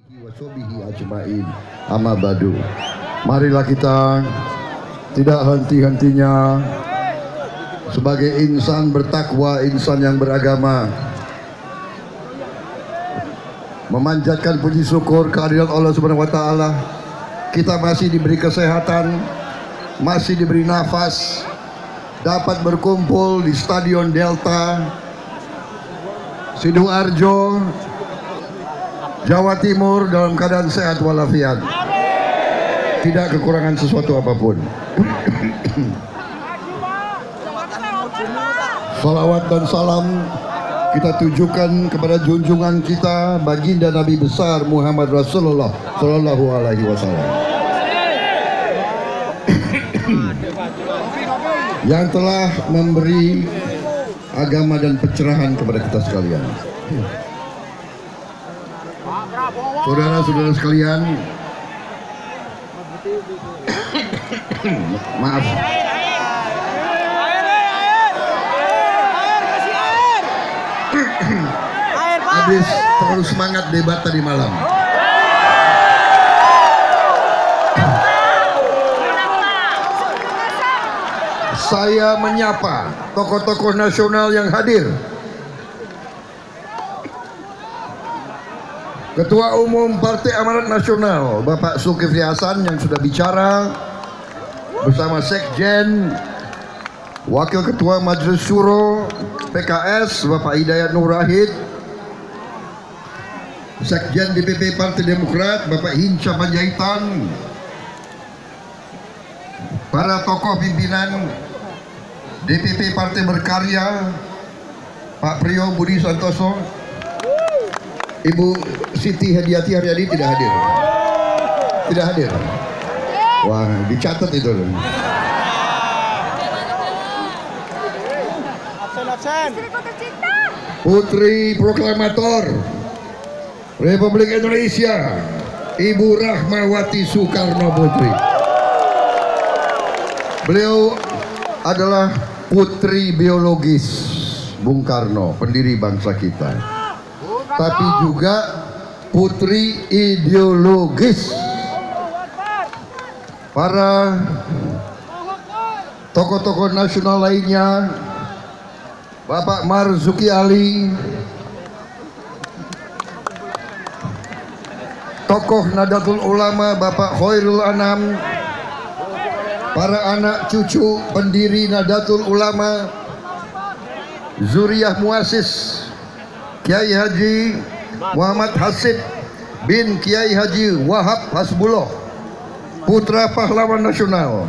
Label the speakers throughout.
Speaker 1: wasobihi ajmain. Amma badu. Marilah kita tidak henti-hentinya sebagai insan bertakwa, insan yang beragama, memanjatkan puji syukur kehadirat Allah Subhanahu wa taala. Kita masih diberi kesehatan, masih diberi nafas, dapat berkumpul di Stadion Delta Sidoarjo, Jawa Timur dalam keadaan sehat walafiat, tidak kekurangan sesuatu apapun. Salawat dan salam kita tujukan kepada junjungan kita baginda Nabi besar Muhammad Rasulullah Sallallahu Alaihi Wasallam yang telah memberi agama dan pencerahan kepada kita sekalian. Saudara-saudara sekalian, maaf, habis terlalu semangat debat tadi malam. Saya menyapa tokoh-tokoh nasional yang hadir. Ketua Umum Partai Amanat Nasional Bapak Zulkifli Hasan yang sudah bicara bersama Sekjen, Wakil Ketua Majelis Syuro PKS Bapak Hidayat Nur Wahid, Sekjen DPP Partai Demokrat Bapak Hinca Panjaitan, para tokoh pimpinan DPP Partai Berkarya Pak Priyo Budi Santoso, Ibu Siti Hadiati Haryadi tidak hadir. Tidak hadir. Wah, dicatat itu.
Speaker 2: Absen.
Speaker 1: Putri Proklamator Republik Indonesia Ibu Rahmawati Soekarno Putri. Beliau adalah putri biologis Bung Karno, pendiri bangsa kita, tapi juga putri ideologis para tokoh-tokoh nasional lainnya. Bapak Marzuki Ali, tokoh Nahdlatul Ulama Bapak Khairul Anam, para anak cucu pendiri Nahdlatul Ulama, zuriyah muasis Kiai Haji Muhammad Hasib bin Kiai Haji Wahab Hasbullah, putra pahlawan nasional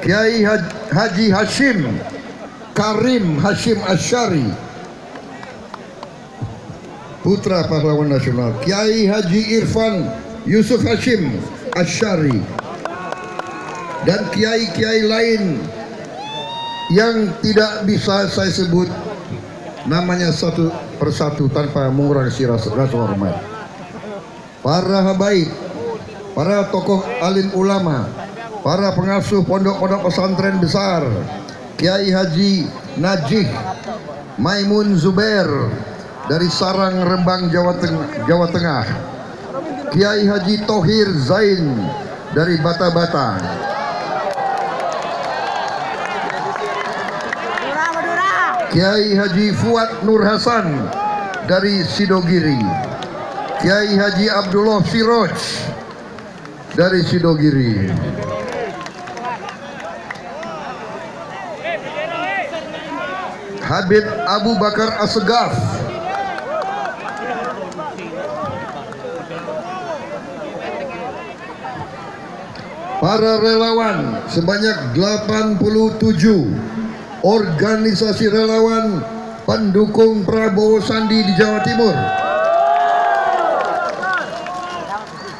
Speaker 1: Kiai Haji Hashim Karim Hashim Asyari, putra pahlawan nasional Kiai Haji Irfan Yusuf Hashim Asyari, dan kiai-kiai lain yang tidak bisa saya sebut namanya satu persatu tanpa mengurangi rasa hormat. Para habaib, para tokoh alim ulama, para pengasuh pondok-pondok pesantren besar, Kiai Haji Najih Maimun Zubair dari Sarang Rembang Jawa Tengah, Kiai Haji Thohir Zain dari Bata-Bata, Kiai Haji Fuad Nur Hasan dari Sidogiri, Kiai Haji Abdullah Siroj dari Sidogiri, Habib Abu Bakar Assegaf, para relawan sebanyak 87 organisasi relawan pendukung Prabowo Sandi di Jawa Timur,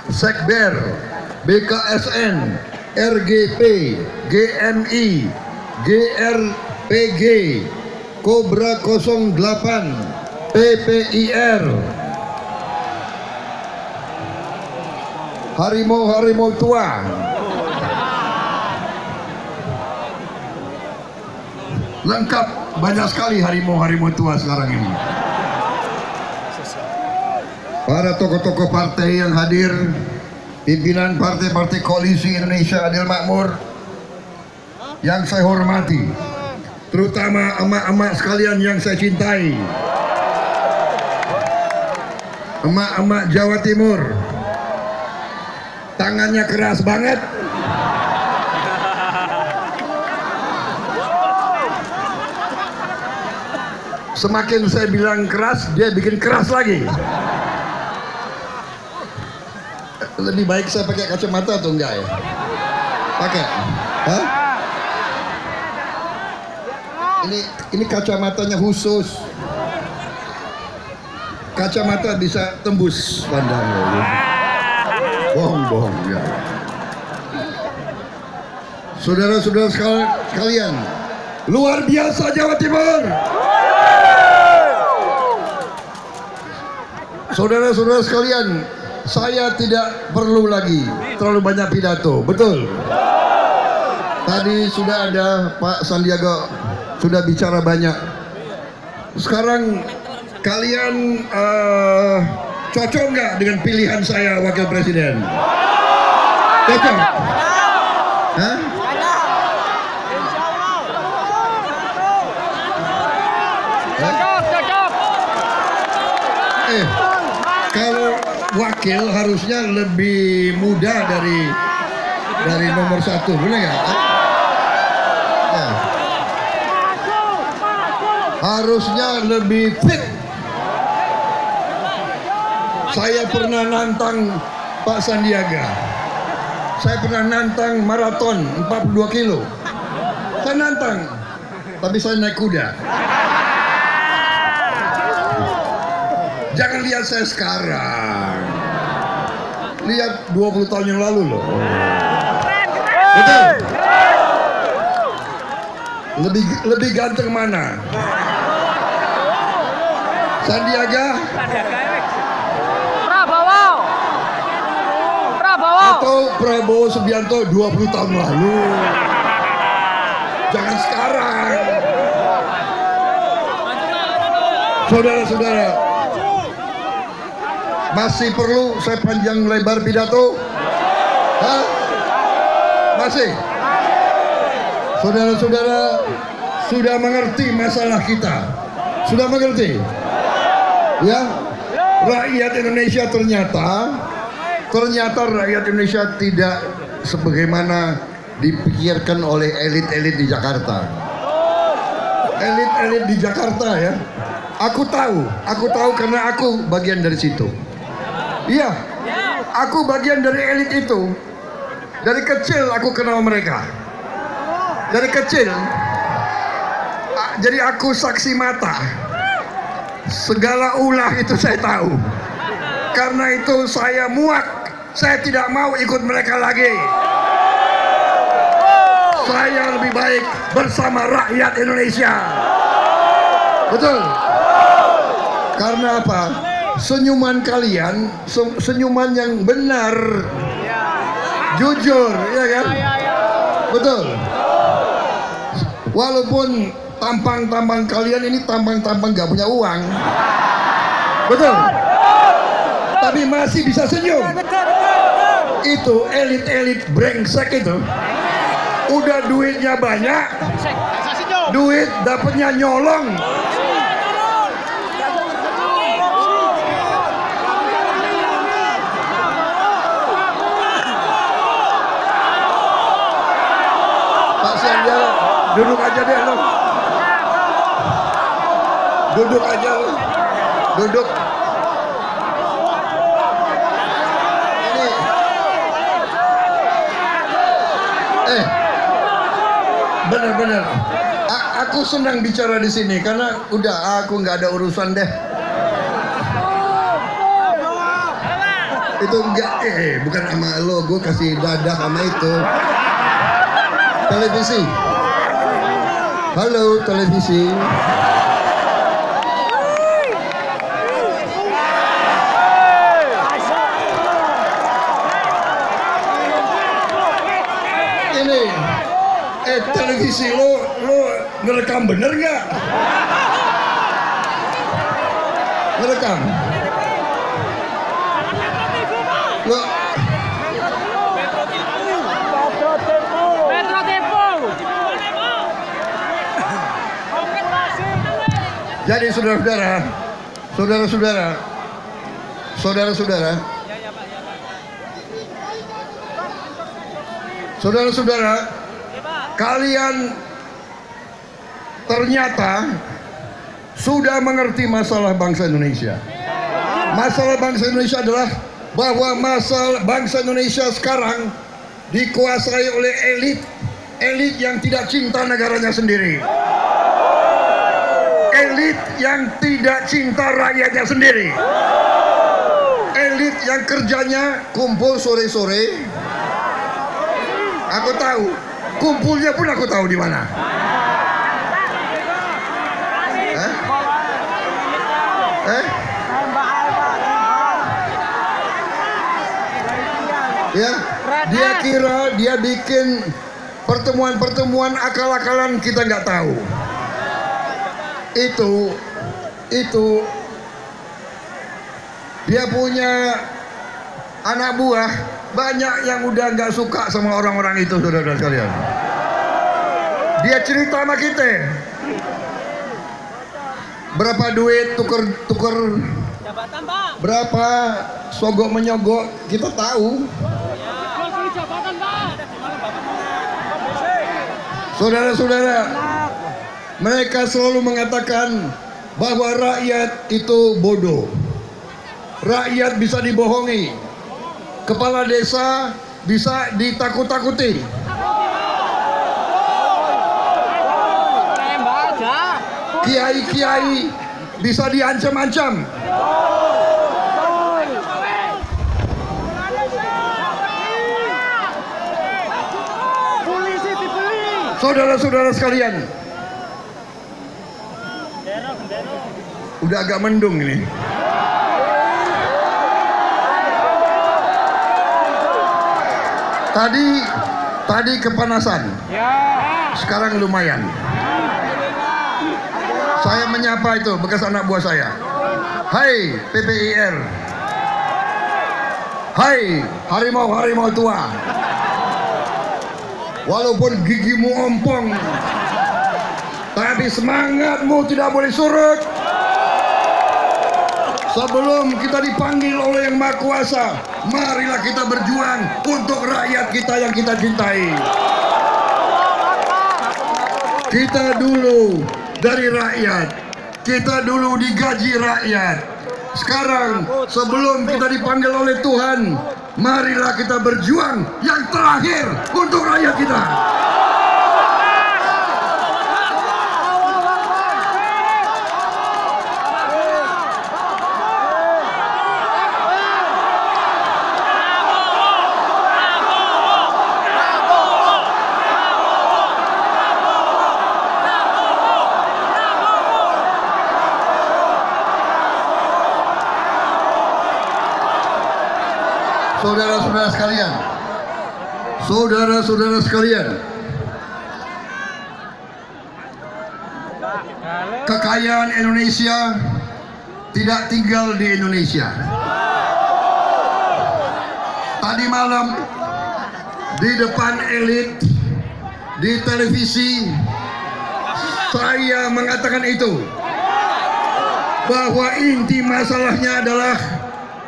Speaker 1: Sekber, BKSN, RGP, GMI, GRPG, Kobra 08, PPIR, Harimau-harimau tua, lengkap, banyak sekali harimau-harimau tua sekarang ini. para tokoh-tokoh partai yang hadir, pimpinan partai-partai koalisi Indonesia Adil Makmur yang saya hormati, terutama emak-emak sekalian yang saya cintai, emak-emak Jawa Timur, tangannya keras banget. Semakin saya bilang keras, dia bikin keras lagi. Lebih baik saya pakai kacamata atau enggak ya? Pakai? Hah? Ini kacamatanya khusus. Kacamata bisa tembus pandang. Bohong ya. Saudara-saudara sekalian, luar biasa Jawa Timur. Saudara-saudara sekalian, saya tidak perlu lagi terlalu banyak pidato, betul? Tadi sudah ada Pak Sandiaga sudah bicara banyak. Sekarang kalian cocok nggak dengan pilihan saya wakil presiden? Cocok? Hah? Kalau wakil harusnya lebih muda dari nomor 1, benar nggak? Ya. Harusnya lebih fit. Saya pernah nantang Pak Sandiaga. Saya pernah nantang maraton 42 kilo. Saya nantang, tapi saya naik kuda. Jangan lihat saya sekarang, lihat 20 tahun yang lalu loh. Betul. Lebih ganteng mana? Sandiaga? Prabowo atau Prabowo Subianto 20 tahun lalu? Jangan sekarang. Saudara-saudara, masih perlu saya panjang lebar pidato? Hah? Masih? Saudara-saudara sudah mengerti masalah kita? Sudah mengerti? Ya? Rakyat Indonesia ternyata rakyat Indonesia tidak sebagaimana dipikirkan oleh elit-elit di Jakarta. Elit-elit di Jakarta ya. Aku tahu karena aku bagian dari situ. Iya, aku bagian dari elit itu. Dari kecil aku kenal mereka. Dari kecil, jadi aku saksi mata. Segala ulah itu saya tahu. Karena itu saya muak. Saya tidak mau ikut mereka lagi. Saya lebih baik bersama rakyat Indonesia. Betul? Karena apa? Senyuman kalian, senyuman yang benar, jujur, ya kan? Betul. Walaupun tampang-tampang kalian ini tampang-tampang gak punya uang, betul. Tapi masih bisa senyum. Itu elit-elit brengsek itu. Udah duitnya banyak, duit dapatnya nyolong. Duduk aja deh lo. Duduk aja lo. Duduk. Ini. Bener-bener. Aku senang bicara di sini karena udah aku nggak ada urusan deh. Itu enggak bukan sama lo, gue kasih dadah sama itu. Televisi. Halo televisi. Ini televisi lo ngerekam bener nggak? Ngerekam. Loh, jadi saudara-saudara, kalian ternyata sudah mengerti masalah bangsa Indonesia. Masalah bangsa Indonesia adalah bahwa masalah bangsa Indonesia sekarang dikuasai oleh elit yang tidak cinta negaranya sendiri. Elit yang tidak cinta rakyatnya sendiri. Elit yang kerjanya kumpul sore-sore. Aku tahu, kumpulnya pun aku tahu di mana. Ya, dia kira dia bikin pertemuan-pertemuan akal-akalan, kita nggak tahu. Itu dia punya anak buah banyak yang udah nggak suka sama orang-orang itu, saudara-saudara sekalian. Dia cerita sama kita berapa duit tuker berapa sogok menyogok, kita tahu. Saudara-saudara, mereka selalu mengatakan bahwa rakyat itu bodoh. Rakyat bisa dibohongi. Kepala desa bisa ditakut-takuti. Kiai-kiai bisa diancam-ancam. Saudara-saudara sekalian, udah agak mendung ini. Tadi kepanasan, sekarang lumayan. Saya menyapa itu bekas anak buah saya. Hai PPIR, hai harimau-harimau tua. Walaupun gigimu ompong, tapi semangatmu tidak boleh surut. Sebelum kita dipanggil oleh Yang Maha Kuasa, marilah kita berjuang untuk rakyat kita yang kita cintai. Kita dulu dari rakyat, kita dulu digaji rakyat. Sekarang sebelum kita dipanggil oleh Tuhan, marilah kita berjuang yang terakhir untuk rakyat kita. Saudara-saudara sekalian, kekayaan Indonesia tidak tinggal di Indonesia. Tadi malam di depan elit di televisi saya mengatakan itu, bahwa inti masalahnya adalah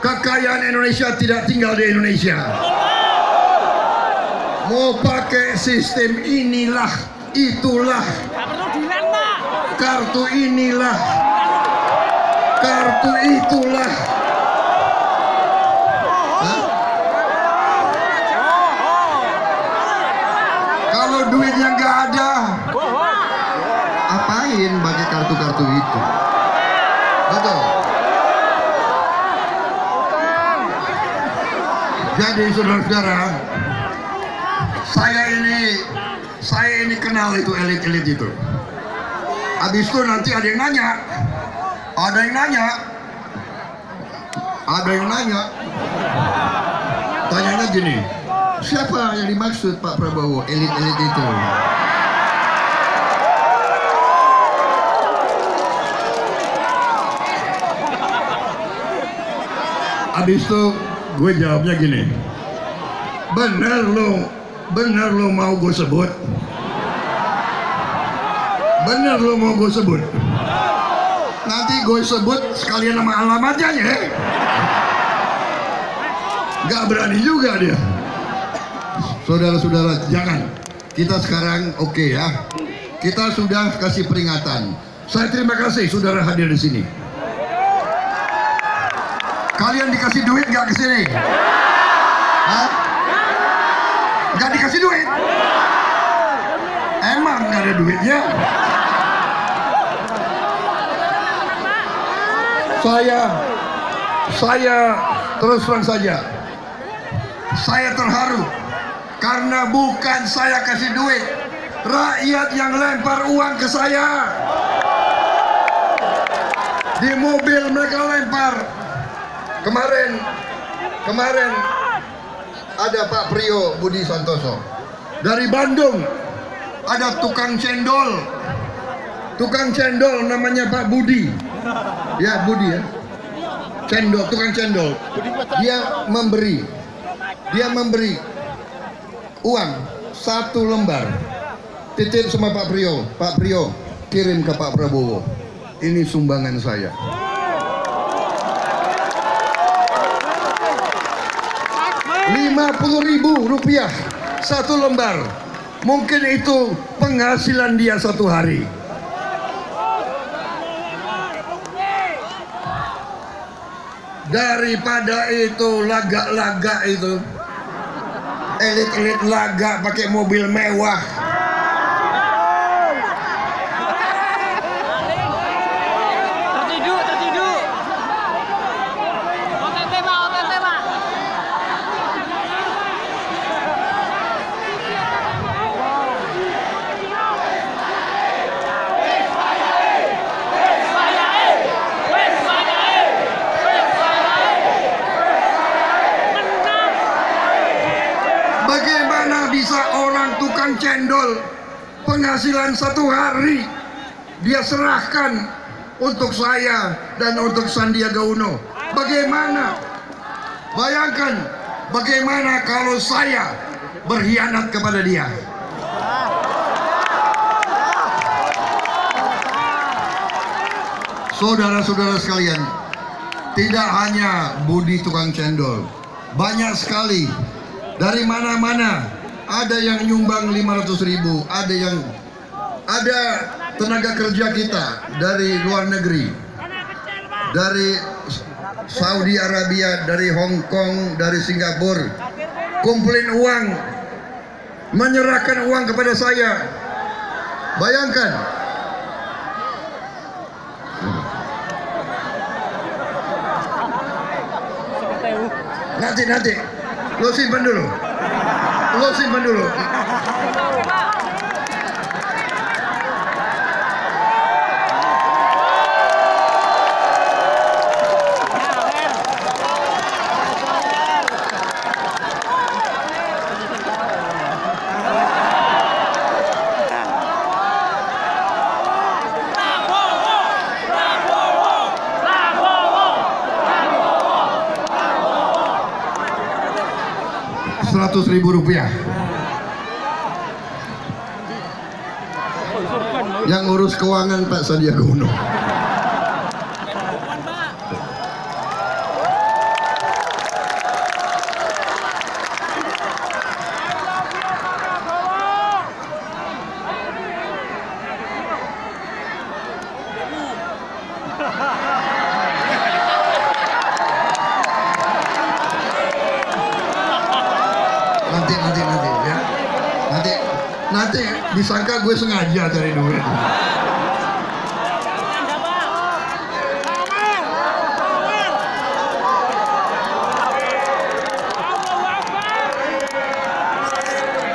Speaker 1: kekayaan Indonesia tidak tinggal di Indonesia. Mau pakai sistem inilah, itulah, kartu inilah, kartu itulah. Kalau duitnya nggak ada, apain pakai kartu-kartu itu? Betul. Jadi saudara-saudara, saya ini kenal itu elit-elit itu. Habis itu nanti ada yang nanya, tanyanya gini, siapa yang dimaksud Pak Prabowo, elit-elit itu? Habis itu Gue jawabnya gini, bener lo mau gue sebut? Bener lo mau gue sebut? Nanti gue sebut sekalian nama alamatnya ya. Gak berani juga dia. Saudara-saudara, jangan. Kita sekarang oke ya. Kita sudah kasih peringatan. Saya terima kasih saudara hadir di sini. Kalian dikasih duit gak ke sini? Hah? Gak dikasih duit? Emang gak ada duitnya? Saya terus terang saja, saya terharu karena bukan saya kasih duit, rakyat yang lempar uang ke saya. Di mobil mereka lempar. Kemarin ada Pak Priyo Budi Santoso dari Bandung, ada tukang cendol namanya Pak Budi ya, Budi ya, tukang cendol. Dia memberi uang 1 lembar, titip sama Pak Priyo kirim ke Pak Prabowo, ini sumbangan saya. 50.000 rupiah 1 lembar. Mungkin itu penghasilan dia 1 hari. Daripada itu laga-laga itu, elit-elit laga pakai mobil mewah.
Speaker 2: Tertidur. Oke tema.
Speaker 1: Bagaimana bisa orang tukang cendol penghasilan 1 hari dia serahkan untuk saya dan untuk Sandiaga Uno? Bagaimana? Bayangkan bagaimana kalau saya berkhianat kepada dia. Saudara-saudara sekalian, tidak hanya Budi tukang cendol, banyak sekali. Dari mana-mana ada yang nyumbang 500.000, ada tenaga kerja kita dari luar negeri, dari Saudi Arabia, dari Hong Kong, dari Singapura, kumpulin uang, menyerahkan uang kepada saya. Bayangkan. Nanti. Lo simpan dulu. 100.000 rupiah. Yang urus keuangan Pak Sandiaga Uno. Nanti ya. Nanti disangka gue sengaja cari duit.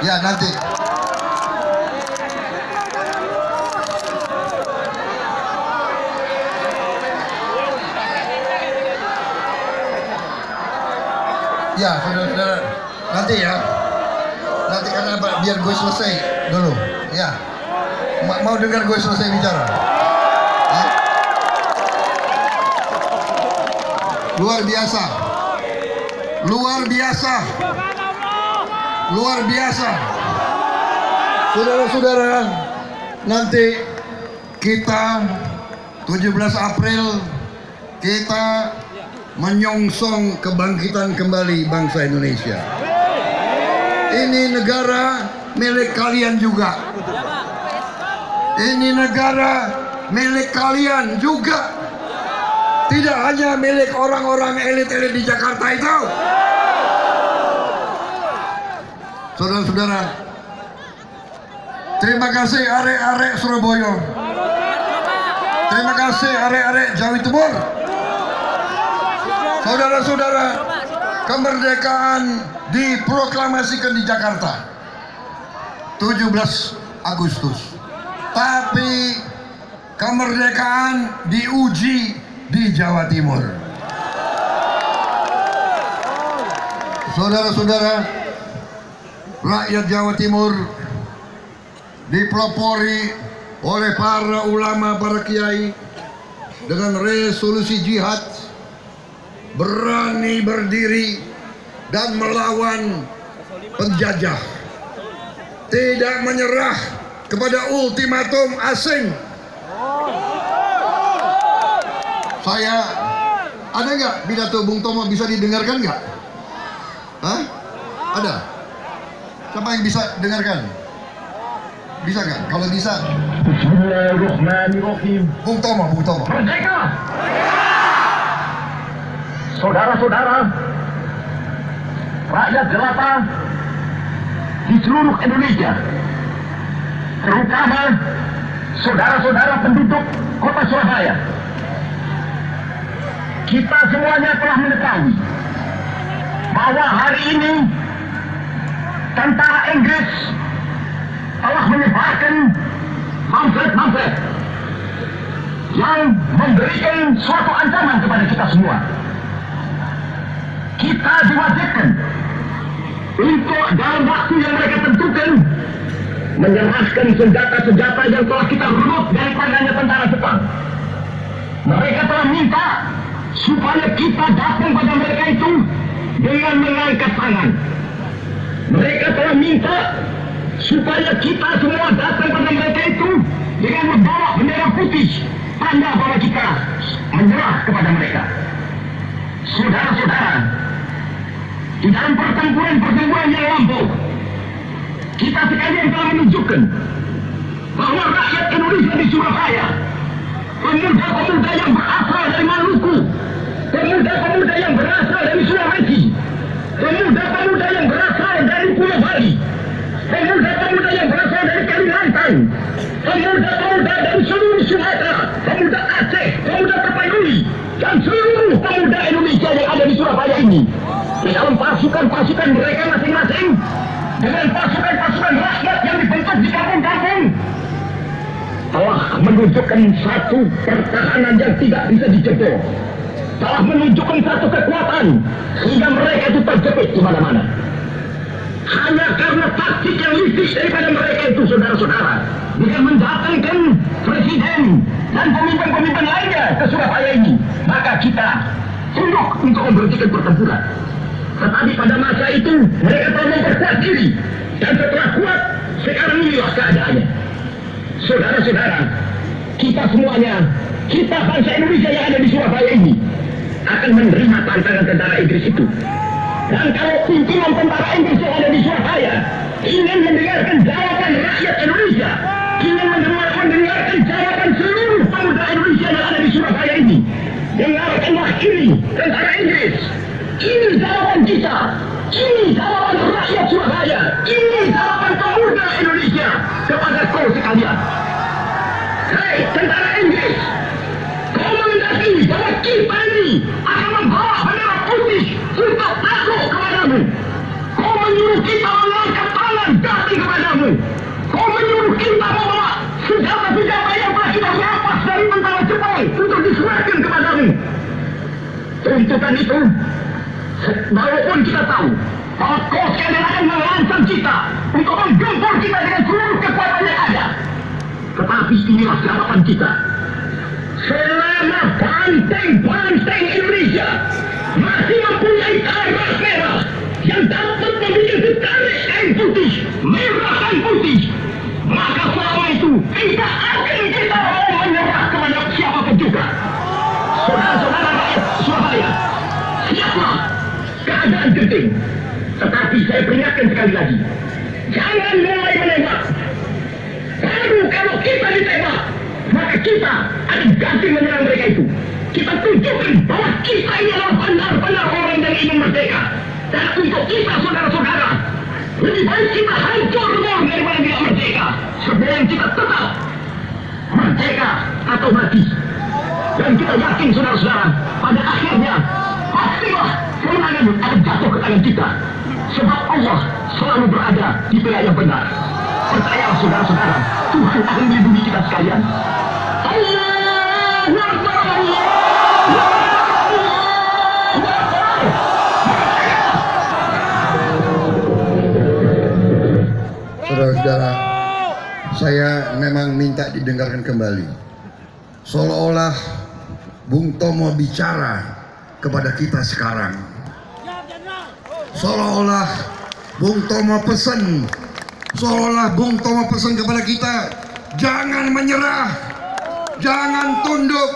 Speaker 1: Ya nanti. Ya saudara-saudara, nanti ya. Nanti karena biar gue selesai dulu, ya. Mau dengar gue selesai bicara? Ya? Luar biasa. luar biasa. Luar biasa. Saudara-saudara, nanti kita 17 April kita menyongsong kebangkitan kembali bangsa Indonesia. Ini negara milik kalian juga. Ini negara milik kalian juga. Tidak hanya milik orang-orang elit-elit di Jakarta itu. Saudara-saudara, terima kasih arek-arek Surabaya. Terima kasih arek-arek Jawa Timur. Saudara-saudara, kemerdekaan diproklamasikan di Jakarta 17 Agustus. Tapi kemerdekaan diuji di Jawa Timur. Saudara-saudara, rakyat Jawa Timur dipelopori oleh para ulama, para kiai dengan resolusi jihad, berani berdiri dan melawan penjajah, tidak menyerah kepada ultimatum asing. Saya ada nggak pidato Bung Tomo bisa didengarkan nggak? Hah? Ada? Siapa yang bisa dengarkan? Bisa nggak? Kalau bisa. Bismillahirrahmanirrahim. Bung Tomo.
Speaker 2: Merdeka! Saudara-saudara, rakyat jelata di seluruh Indonesia, terutama saudara-saudara penduduk kota Surabaya, kita semuanya telah mengetahui bahwa hari ini tentara Inggris telah menyebarkan pamflet-pamflet yang memberikan suatu ancaman kepada kita semua. Kita diwajibkan untuk dalam waktu yang mereka tentukan menyerahkan senjata-senjata yang telah kita rebut dari tangannya tentara Jepang. Mereka telah minta supaya kita datang pada mereka itu dengan mengangkat tangan. Mereka telah minta supaya kita semua datang pada mereka itu dengan membawa bendera putih, tanda bahwa kita menyerah kepada mereka. Saudara-saudara, di dalam pertempuran yang lampau, kita sekalian telah menunjukkan bahwa rakyat Indonesia di Surabaya, pemuda-pemuda yang berasal dari Maluku, pemuda-pemuda yang berasal dari Sulawesi, pemuda-pemuda yang berasal dari Pulau Bali, pemuda-pemuda yang berasal dari Kalimantan, pemuda-pemuda dari seluruh Sumatera, pemuda Aceh, pemuda Tapanuli, dan seluruh pemuda Indonesia yang ada di Surabaya ini, di dalam pasukan-pasukan mereka masing-masing, dengan pasukan-pasukan rakyat yang dibentuk di kampung-kampung, telah menunjukkan satu pertahanan yang tidak bisa dijebol, telah menunjukkan satu kekuatan sehingga mereka itu terjepit di mana-mana. Hanya karena taktik yang licik daripada mereka itu, saudara-saudara, dengan mendatangkan presiden dan pemimpin-pemimpin lainnya ke Surabaya ini, maka kita tunduk untuk memberhentikan pertempuran. Tetapi pada masa itu mereka telah memperkuat diri, dan setelah kuat, sekarang inilah keadaannya. Saudara-saudara, kita semuanya, kita bangsa Indonesia yang ada di Surabaya ini akan menerima tantangan tentara Inggris itu. Dan kalau pimpinan tentara Inggris yang ada di Surabaya ingin mendengarkan jawaban rakyat Indonesia, ingin mendengarkan jawaban seluruh pemuda Indonesia yang ada di Surabaya ini, dengarkanlah ini tentara Inggris. Ini jawaban kita, ini jawaban rakyat Surabaya, ini jawaban pemuda Indonesia kepada kau sekalian. Hei tentara Inggris, kau mengendaki bahwa kita ini akan membawa bendera putih untuk takut kepadamu. Kau menyuruh kita mengangkat tangan kaki kepadamu. Kau menyuruh kita membawa senjata-senjata yang telah kita rampas dari tentara Jepang untuk diserahkan kepadamu. Tuntutan itu, walaupun kita tahu bahwa kau sekalian akan melancang kita untuk menggempur kita dengan seluruh kekuatan yang ada, tetapi inilah jawaban kita. Selama banteng-banteng Indonesia masih mempunyai karakter yang dapat membuat tarik kain putih, merah dan putih, maka selama itu tidak akan kita mau menyerah kepada siapapun juga. Saudara-saudara rakyat Surabaya, siaplah, keadaan genting. Tetapi saya peringatkan sekali lagi, jangan mulai menembak. Baru kalau kita ditembak, maka kita akan ganti menyerang mereka itu. Kita tunjukkan bahwa kita ini adalah benar-benar orang yang ingin merdeka. Dan untuk kita, saudara-saudara, lebih baik kita hancur dulu daripada tidak merdeka, sebelum kita tetap merdeka atau mati. Dan kita yakin, saudara-saudara, pada akhirnya pastilah kemenangan akan jatuh ke tangan kita. Sebab Allah selalu berada di pihak yang benar. Percayalah, saudara-saudara, Tuhan akan melindungi kita sekalian. Allahu Akbar.
Speaker 1: Saudara-saudara, saya memang minta didengarkan kembali. Seolah-olah Bung Tomo bicara kepada kita sekarang. Seolah-olah Bung Tomo pesan, seolah Bung Tomo pesan kepada kita, jangan menyerah, jangan tunduk,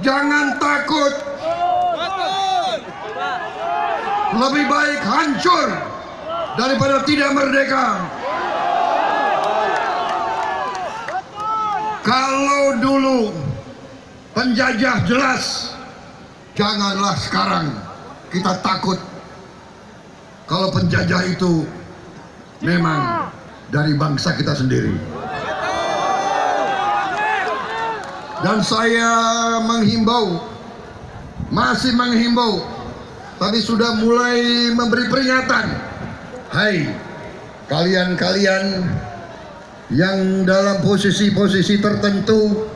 Speaker 1: jangan takut. Lebih baik hancur daripada tidak merdeka. Kalau dulu penjajah jelas, janganlah sekarang kita takut. Kalau penjajah itu memang dari bangsa kita sendiri. Dan saya menghimbau, masih menghimbau, tapi sudah mulai memberi peringatan. Hai, kalian-kalian yang dalam posisi-posisi tertentu,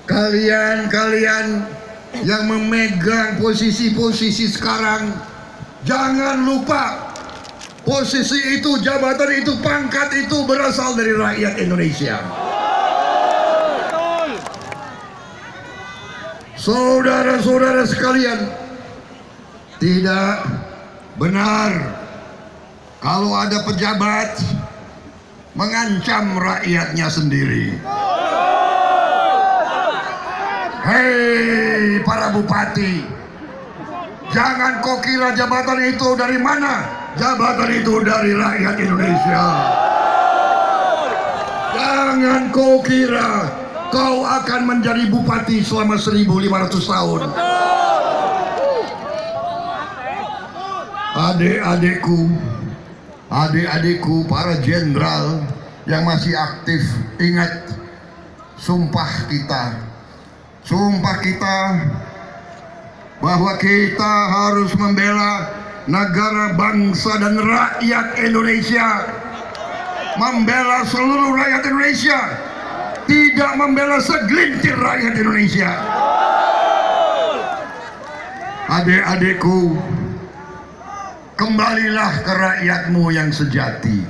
Speaker 1: kalian-kalian yang memegang posisi-posisi sekarang, jangan lupa posisi itu, jabatan itu, pangkat itu berasal dari rakyat Indonesia. Saudara-saudara sekalian, tidak benar kalau ada pejabat mengancam rakyatnya sendiri. Hei para bupati, jangan kau kira jabatan itu dari mana. Jabatan itu dari rakyat Indonesia. Jangan kau kira kau akan menjadi bupati selama 1500 tahun. Adik-adikku, para jenderal yang masih aktif, ingat sumpah kita bahwa kita harus membela negara, bangsa dan rakyat Indonesia, membela seluruh rakyat Indonesia, tidak membela segelintir rakyat Indonesia. Adik-adikku, kembalilah ke rakyatmu yang sejati.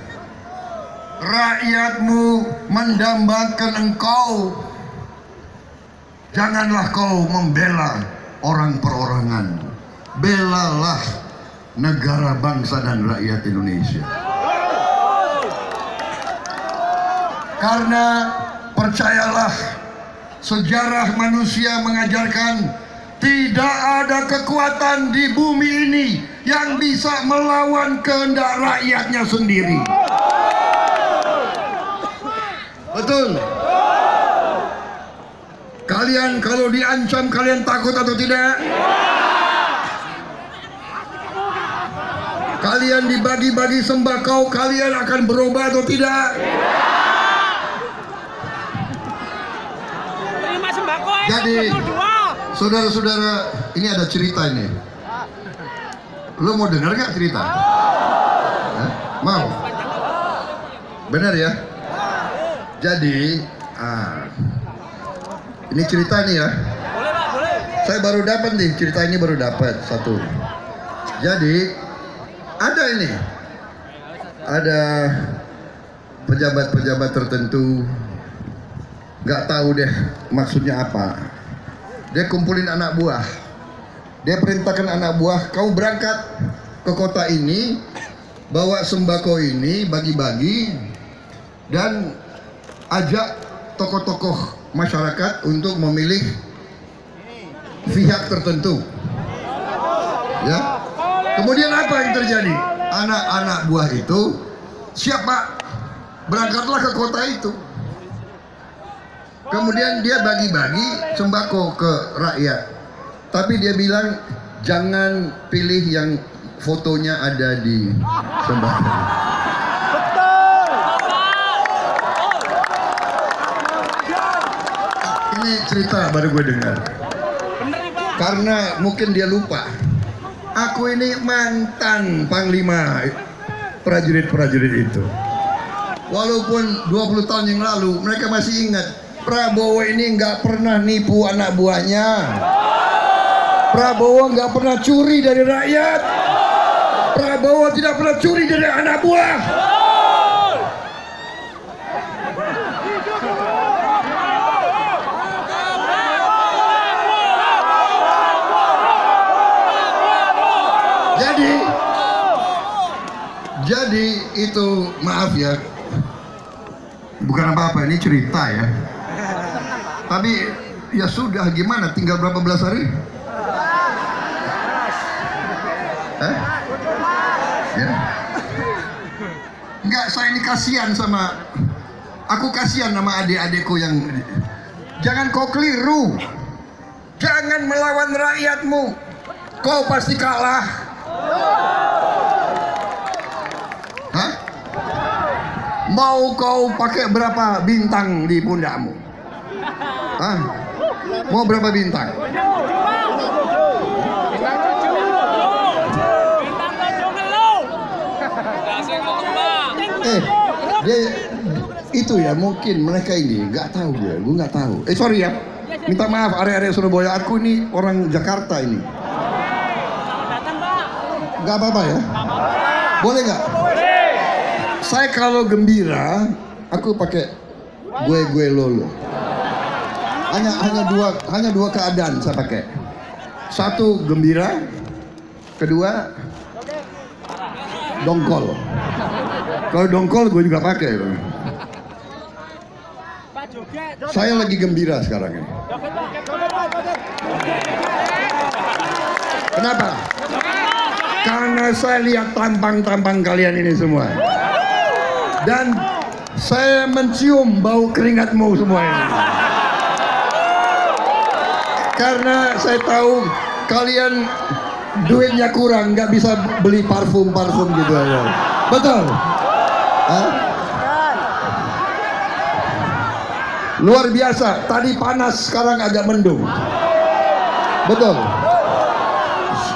Speaker 1: Rakyatmu mendambakan engkau. Janganlah kau membela orang perorangan. Belalah negara, bangsa dan rakyat Indonesia. Karena percayalah, sejarah manusia mengajarkan tidak ada kekuatan di bumi ini yang bisa melawan kehendak rakyatnya sendiri. Betul. Kalian kalau diancam, kalian takut atau tidak? Kalian dibagi-bagi sembako, kalian akan berubah atau tidak? Jadi, saudara-saudara, ini ada cerita ini. Lo mau dengar gak cerita? Mau? Benar ya? Jadi, ini cerita nih ya. Saya baru dapat nih, cerita ini baru dapat satu. Jadi, ada pejabat-pejabat tertentu, nggak tahu deh maksudnya apa. Dia kumpulin anak buah. Dia perintahkan anak buah, kau berangkat ke kota ini, bawa sembako ini, bagi-bagi, dan ajak tokoh-tokoh masyarakat untuk memilih pihak tertentu. Ya. Kemudian apa yang terjadi? Anak-anak buah itu siap Pak, berangkatlah ke kota itu. Kemudian dia bagi-bagi sembako ke rakyat. Tapi dia bilang jangan pilih yang fotonya ada di sembako. Ini cerita baru gue dengar. Karena mungkin dia lupa. Aku ini mantan panglima prajurit-prajurit itu. Walaupun 20 tahun yang lalu mereka masih ingat Prabowo ini nggak pernah nipu anak buahnya. Prabowo nggak pernah curi dari rakyat. Prabowo tidak pernah curi dari anak buah. Jadi itu maaf ya, bukan apa-apa, ini cerita ya. Tapi ya sudah, gimana? Tinggal berapa belas hari? Ya. Enggak, saya ini kasihan sama, aku kasihan sama adik-adikku yang, jangan kau keliru, jangan melawan rakyatmu, kau pasti kalah. Hah? Mau kau pakai berapa bintang di pundakmu? Hah? Mau berapa bintang? Dia itu ya, mungkin mereka ini nggak tahu, gue nggak tahu. Sorry ya, minta maaf area-area Surabaya, aku ini orang Jakarta ini. Nggak apa-apa ya? Boleh nggak? Saya kalau gembira, aku pakai gue lolo. Hanya dua keadaan saya pakai. Satu gembira, kedua dongkol. Kalau dongkol gue juga pakai. Saya lagi gembira sekarang ini. Kenapa? Karena saya lihat tampang-tampang kalian ini semua. Dan saya mencium bau keringatmu semua ini. Karena saya tahu kalian duitnya kurang, nggak bisa beli parfum gitu aja. Betul? Hah? Luar biasa, tadi panas, sekarang agak mendung. Betul?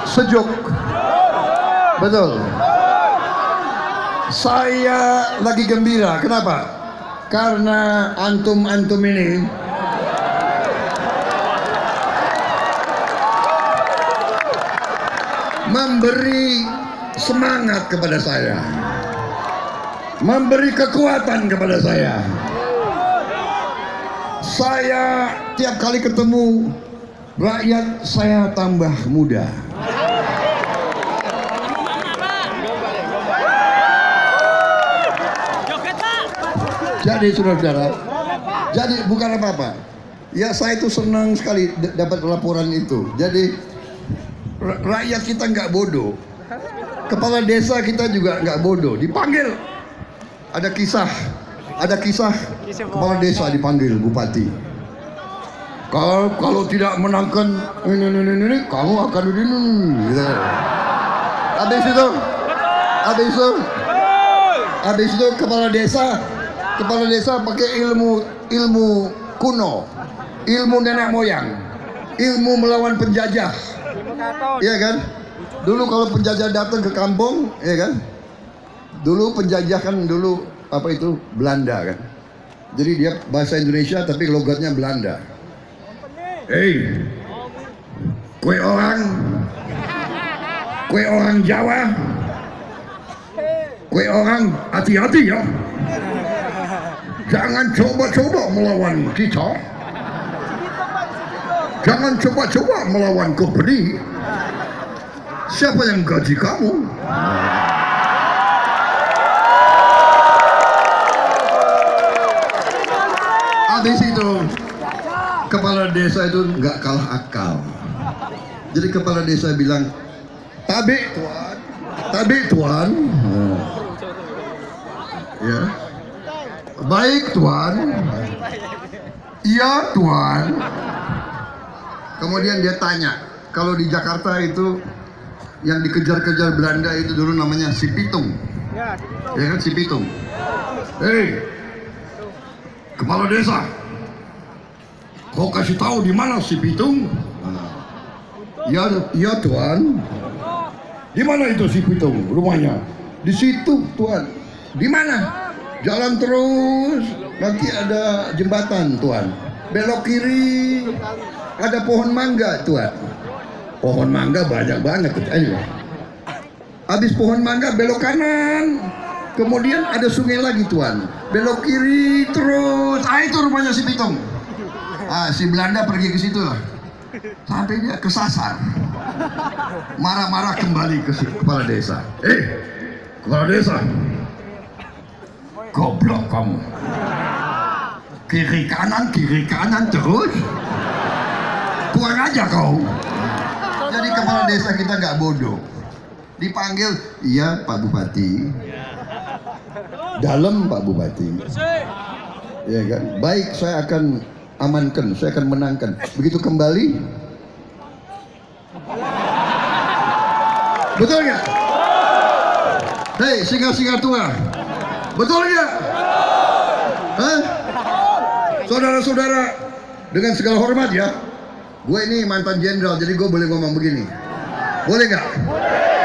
Speaker 1: Sejuk. Betul. Saya lagi gembira. Kenapa? Karena antum-antum ini memberi semangat kepada saya, memberi kekuatan kepada saya. Saya tiap kali ketemu rakyat, saya tambah muda. Jadi saudara-saudara, jadi bukan apa-apa. Ya saya itu senang sekali dapat laporan itu. Jadi rakyat kita nggak bodoh. Kepala desa kita juga nggak bodoh. Dipanggil. Ada kisah kepala desa dipanggil bupati. Kalau tidak menangkan ini, kamu akan ini. Gitu. Habis itu kepala desa pakai ilmu kuno, ilmu nenek moyang, ilmu melawan penjajah. Iya kan? Dulu kalau penjajah datang ke kampung, ya kan? Dulu penjajah kan apa itu Belanda kan? Jadi dia bahasa Indonesia tapi logatnya Belanda. Hei, kue orang Jawa, kue orang hati-hati ya. Jangan coba-coba melawan kita. Jangan coba-coba melawan Kopri. Siapa yang gaji kamu? Habis itu kepala desa itu nggak kalah akal. Jadi kepala desa bilang, tabi tuan, ya, baik tuan, iya tuan. Kemudian dia tanya, kalau di Jakarta itu yang dikejar-kejar Belanda itu dulu namanya si Pitung, ya kan, si Pitung. Hei, kepala desa, kau kasih tahu di mana si Pitung? Ya tuan. Di mana itu si Pitung rumahnya? Di situ tuan. Di mana? Jalan terus, nanti ada jembatan tuan. Belok kiri, ada pohon mangga tuan. Pohon mangga banyak banget. Habis pohon mangga belok kanan. Kemudian ada sungai lagi tuan. Belok kiri terus. Itu rumahnya si Pitung. Si Belanda pergi ke situ lah. Sampai dia kesasar. Marah-marah kembali ke kepala desa. Kepala desa, goblok kamu. Kiri kanan terus. Kurang aja kau. Jadi kepala desa kita nggak bodoh. Dipanggil, iya Pak Bupati. Dalam Pak Bupati. Ya kan? Baik, saya akan amankan, saya akan menangkan. Begitu kembali, betul nggak? Hei, singa-singa tua, betul nggak? Saudara-saudara, dengan segala hormat ya, gue ini mantan jenderal, jadi gue boleh ngomong begini, boleh nggak?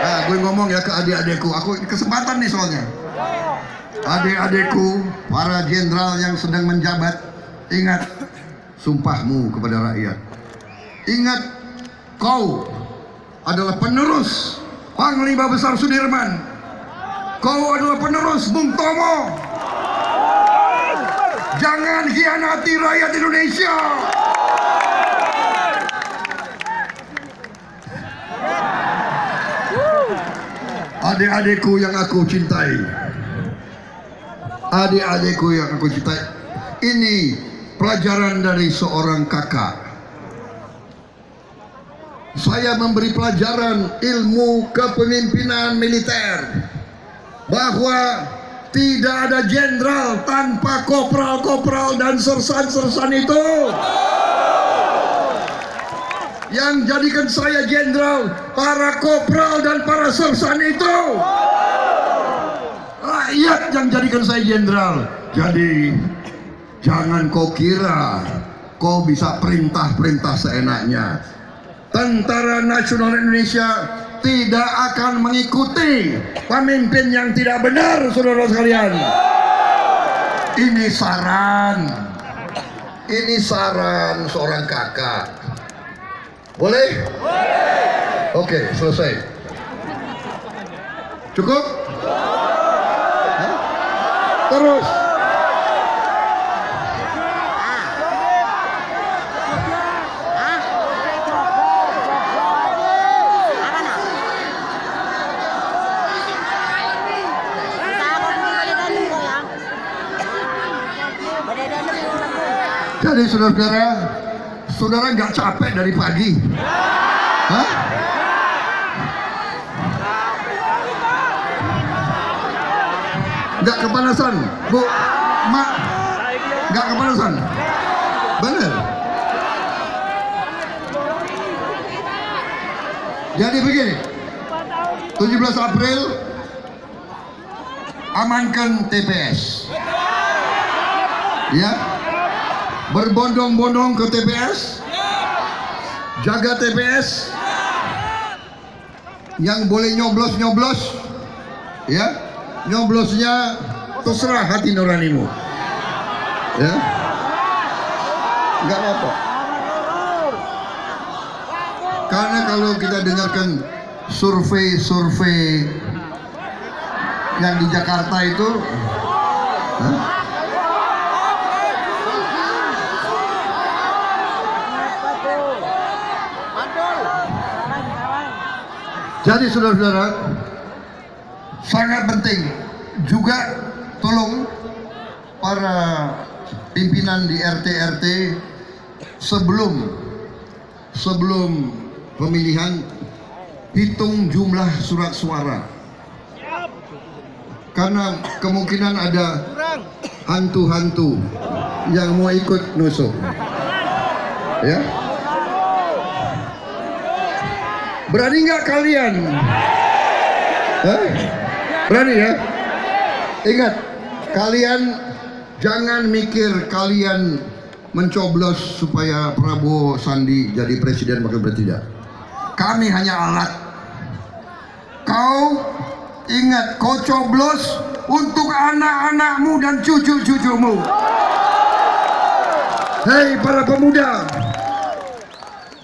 Speaker 1: Nah, gue ngomong ya ke adik-adikku, aku kesempatan nih soalnya. Adik-adikku, para jenderal yang sedang menjabat, ingat sumpahmu kepada rakyat. Ingat, kau adalah penerus Panglima Besar Sudirman. Kau adalah penerus Bung Tomo. Jangan hianati rakyat Indonesia. Adik-adikku yang aku cintai, adik-adikku yang aku cintai, ini pelajaran dari seorang kakak. Saya memberi pelajaran ilmu kepemimpinan militer, bahwa tidak ada jenderal tanpa kopral-kopral dan sersan-sersan itu. Yang jadikan saya jenderal, para kopral dan para sersan itu. Rakyat yang jadikan saya jenderal. Jadi jangan kau kira kau bisa perintah-perintah seenaknya. Tentara Nasional Indonesia tidak akan mengikuti pemimpin yang tidak benar, saudara sekalian. Ini saran seorang kakak. Boleh? Oke, selesai. Cukup? Hah? Terus. Jadi saudara nggak capek dari pagi? Hah? Nggak kepanasan, Bu, Mak? Nggak kepanasan? Bener? Jadi begini, 17 April amankan TPS, ya, berbondong-bondong ke TPS, jaga TPS, yang boleh nyoblos, ya, nyoblosnya terserah hati nuranimu, ya, nggak apa-apa. Karena kalau kita dengarkan survei yang di Jakarta itu, Jadi saudara-saudara, sangat penting juga tolong para pimpinan di RT-RT sebelum pemilihan hitung jumlah surat suara. Karena kemungkinan ada hantu-hantu yang mau ikut nusuk. Ya. Berani nggak kalian? Hah? Berani ya? Ingat, kalian jangan mikir kalian mencoblos supaya Prabowo Sandi jadi presiden wakil presiden. Kami hanya alat. Kau ingat, kau coblos untuk anak-anakmu dan cucu-cucumu. Hei para pemuda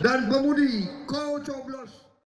Speaker 1: dan pemudi, kau coblos.